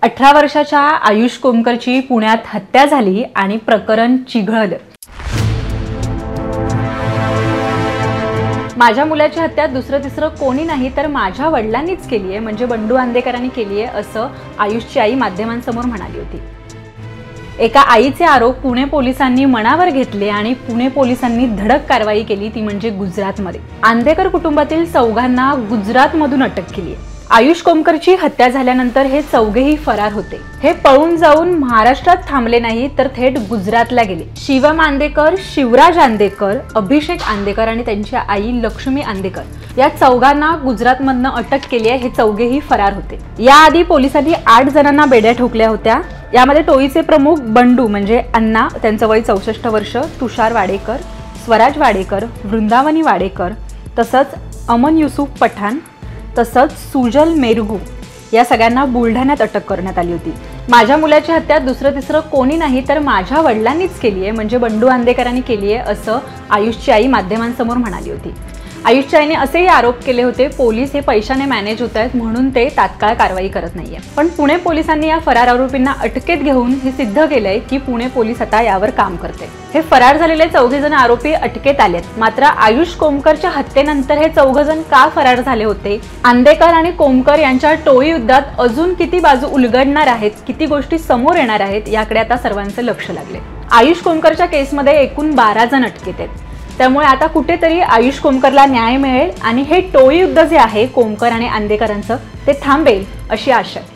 18 वर्षाच्या आयुष कोमकरची पुण्यात हत्या झाली आणि प्रकरण चिघळलं। माझ्या मुलाची हत्या दुसरं तिसरं कोणी नाही तर माझ्या वडिलांनीच केली आहे, म्हणजे बंडू आंदेकरांनी केली आहे असं आयुषची आई माध्यमांसमोर म्हणाली होती। एका आईचे आरोप पुणे पोलिसांनी मनावर घेतले आणि पुणे पोलिसांनी धडक कारवाई केली, ती म्हणजे गुजरातमध्ये। आंदेकर कुटुंबातील चौघांना गुजरातमधून अटक केली आहे। आयुष कोमकरची हत्या झाल्यानंतर हे चौघेही फरार होते। हे पळून जाऊन महाराष्ट्रात थांबले नाही तर थेट गुजरातला गेले। शिवम आंदेकर, शिवराज आंदेकर, अभिषेक आंदेकर आणि त्यांची आई लक्ष्मी आंदेकर या चौघांना गुजरातमधनं अटक केली आहे। हे चौघेही फरार होते। याआधी पोलिसांनी 8 जणांना बेड्या ठोकल्या होत्या। यामध्ये टोळीचे प्रमुख बंडू म्हणजे अण्णा, त्यांचं वय 64 वर्ष, तुषार वाडेकर, स्वराज वाडेकर, वृंदावनी वाडेकर, तसंच अमन युसुफ पठाण, तसंच सुजल मेरगू या सगळ्यांना बुलढाण्यात अटक करण्यात आली होती। माझ्या मुलाची हत्या दुसरं तिसरं कोणी नाही तर माझ्या वडिलांनीच केली आहे, म्हणजे बंडू आंदेकरांनी केली आहे असं आयुषची आई माध्यमांसमोर म्हणाली होती। आयुषच्या आईने असेही आरोप केले होते, पोलीस हे पैशाने मॅनेज होत आहेत म्हणून ते तात्काळ कारवाई करत नाहीये। पण पुणे पोलिसांनी या फरार आरोपींना अटकेत घेऊन हे सिद्ध केलंय की पुणे पोलीस आता यावर काम करते। हे फरार झालेले 4 जण आरोपी अटकेत आलेत। मात्र आयुष कोमकरच्या हत्येनंतर हे 4 जण का फरार झाले होते? आंदेकर आणि कोमकर यांच्या टोळी युद्धात अजून किती बाजू उलगडणार आहेत, किती गोष्टी समोर येणार आहेत, याकडे आता सर्वांचं लक्ष लागले। आयुष कोमकरच्या केसमध्ये एकूण 12 जण अटकेत आहेत। त्यामुळे आता कुठेतरी आयुष कोमकरला न्याय मिळेल आणि हे टोळी युद्ध जे आहे कोमकर आणि आंदेकरांचं ते थांबेल अशी आशा आहे।